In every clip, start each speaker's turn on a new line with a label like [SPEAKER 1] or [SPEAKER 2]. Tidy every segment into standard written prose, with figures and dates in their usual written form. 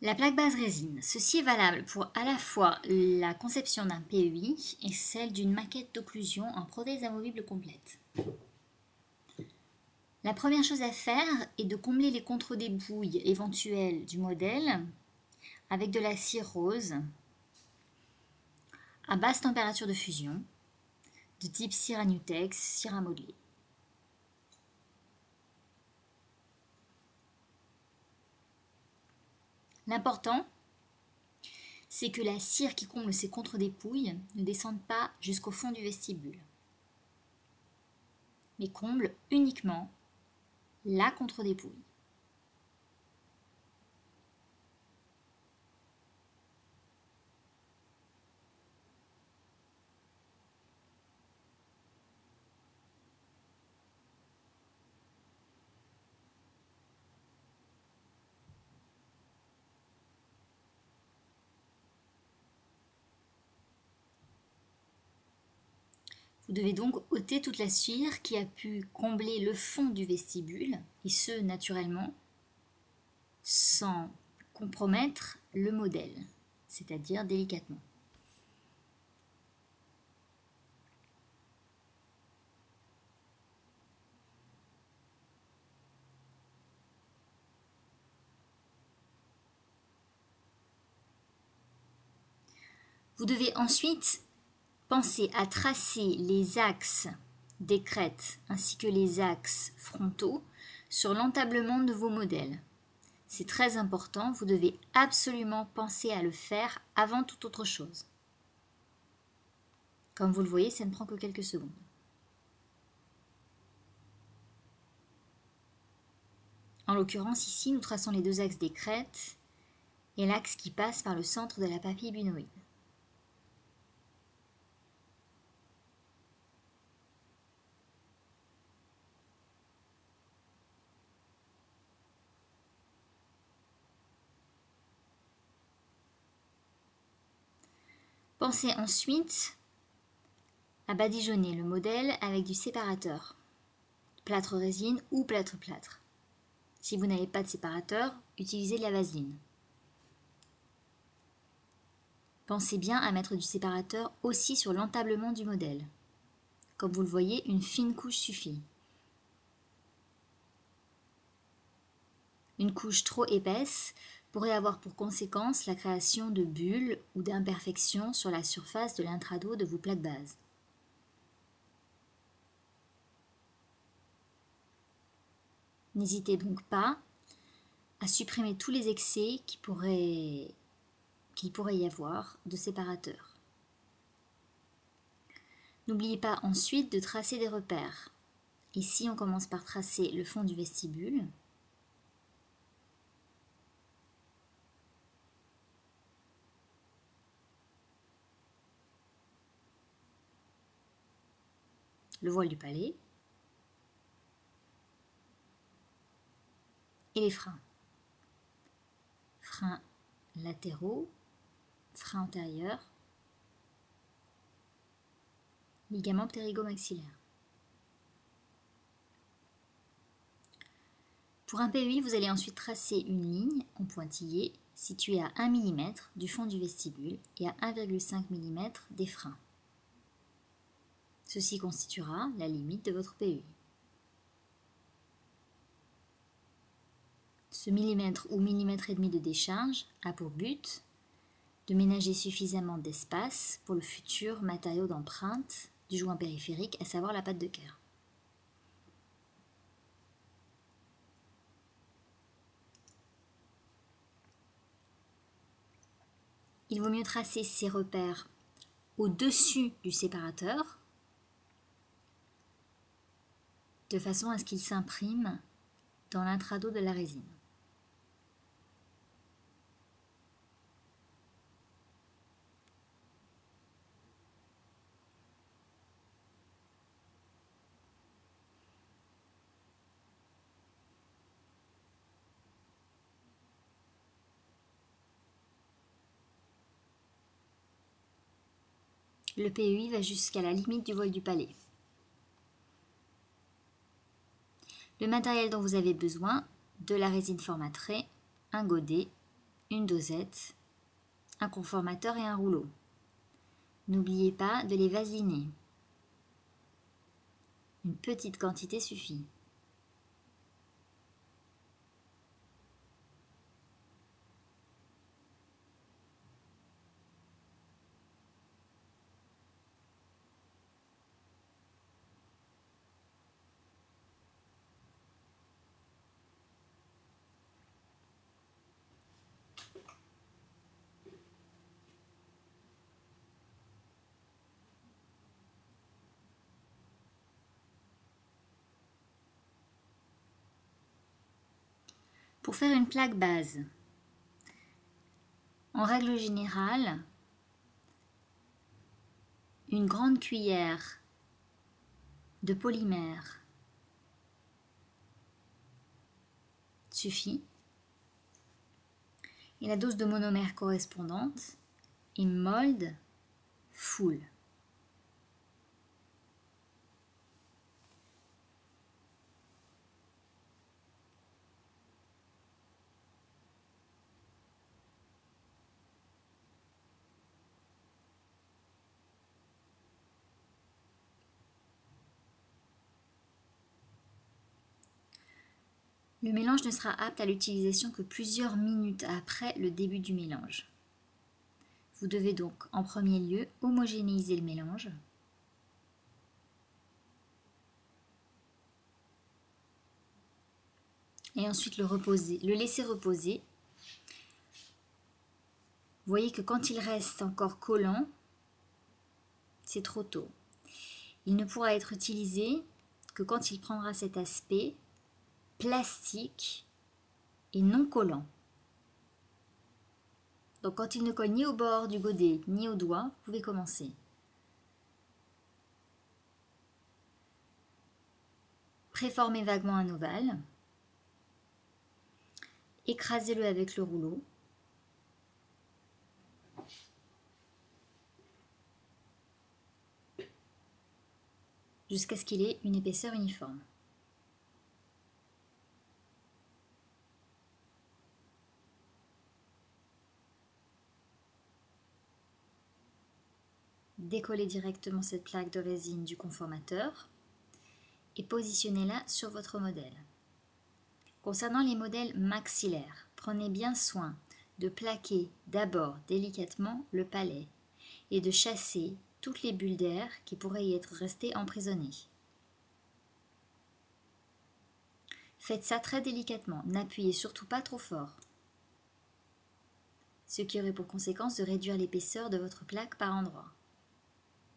[SPEAKER 1] La plaque base résine. Ceci est valable pour à la fois la conception d'un PEI et celle d'une maquette d'occlusion en prothèse amovible complète. La première chose à faire est de combler les contre-débouilles éventuelles du modèle avec de la cire rose à basse température de fusion, de type cire à Nutex, cire à modeler. L'important, c'est que la cire qui comble ces contre-dépouilles ne descende pas jusqu'au fond du vestibule, mais comble uniquement la contre-dépouille. Vous devez donc ôter toute la cire qui a pu combler le fond du vestibule, et ce naturellement, sans compromettre le modèle, c'est-à-dire délicatement. Vous devez ensuite penser à tracer les axes des crêtes ainsi que les axes frontaux sur l'entablement de vos modèles. C'est très important, vous devez absolument penser à le faire avant toute autre chose. Comme vous le voyez, ça ne prend que quelques secondes. En l'occurrence, ici, nous traçons les deux axes des crêtes et l'axe qui passe par le centre de la papille bunoïde. Pensez ensuite à badigeonner le modèle avec du séparateur, plâtre résine ou plâtre-plâtre. Si vous n'avez pas de séparateur, utilisez de la vaseline. Pensez bien à mettre du séparateur aussi sur l'entablement du modèle. Comme vous le voyez, une fine couche suffit. Une couche trop épaisse pourrait avoir pour conséquence la création de bulles ou d'imperfections sur la surface de l'intrado de vos plaques bases. N'hésitez donc pas à supprimer tous les excès qu'il pourrait y avoir de séparateurs. N'oubliez pas ensuite de tracer des repères. Ici, on commence par tracer le fond du vestibule. Le voile du palais et les freins. Freins latéraux, freins antérieurs, ligament ptérygomaxillaire. Pour un PEI, vous allez ensuite tracer une ligne en pointillé située à 1 mm du fond du vestibule et à 1,5 mm des freins. Ceci constituera la limite de votre PEI. Ce millimètre ou millimètre et demi de décharge a pour but de ménager suffisamment d'espace pour le futur matériau d'empreinte du joint périphérique, à savoir la pâte de Kerr. Il vaut mieux tracer ces repères au-dessus du séparateur de façon à ce qu'ils s'impriment dans l'intrado de la résine. Le PEI va jusqu'à la limite du voile du palais. Le matériel dont vous avez besoin, de la résine format trait, un godet une dosette, un conformateur et un rouleau. N'oubliez pas de les vaseliner. Une petite quantité suffit. Pour faire une plaque base, en règle générale, une grande cuillère de polymère suffit et la dose de monomère correspondante est mold full. Le mélange ne sera apte à l'utilisation que plusieurs minutes après le début du mélange. Vous devez donc en premier lieu homogénéiser le mélange. Et ensuite le laisser reposer. Vous voyez que quand il reste encore collant, c'est trop tôt. Il ne pourra être utilisé que quand il prendra cet aspect plastique et non collant. Donc quand il ne colle ni au bord du godet ni au doigt, vous pouvez commencer. Préformez vaguement un ovale. Écrasez-le avec le rouleau. Jusqu'à ce qu'il ait une épaisseur uniforme. Décollez directement cette plaque de résine du conformateur et positionnez-la sur votre modèle. Concernant les modèles maxillaires, prenez bien soin de plaquer d'abord délicatement le palais et de chasser toutes les bulles d'air qui pourraient y être restées emprisonnées. Faites ça très délicatement, n'appuyez surtout pas trop fort, ce qui aurait pour conséquence de réduire l'épaisseur de votre plaque par endroits,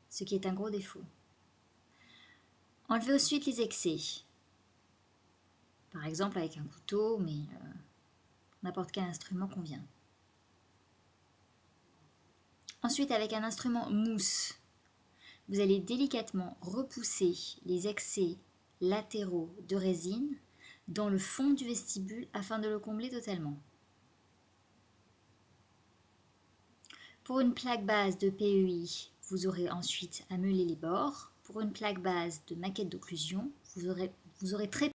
[SPEAKER 1] ce qui est un gros défaut. Enlevez ensuite les excès, par exemple avec un couteau, mais n'importe quel instrument convient. Ensuite, avec un instrument mousse, vous allez délicatement repousser les excès latéraux de résine dans le fond du vestibule afin de le combler totalement. Pour une plaque base de PEI, vous aurez ensuite à meuler les bords. Pour une plaque base de maquette d'occlusion, vous aurez très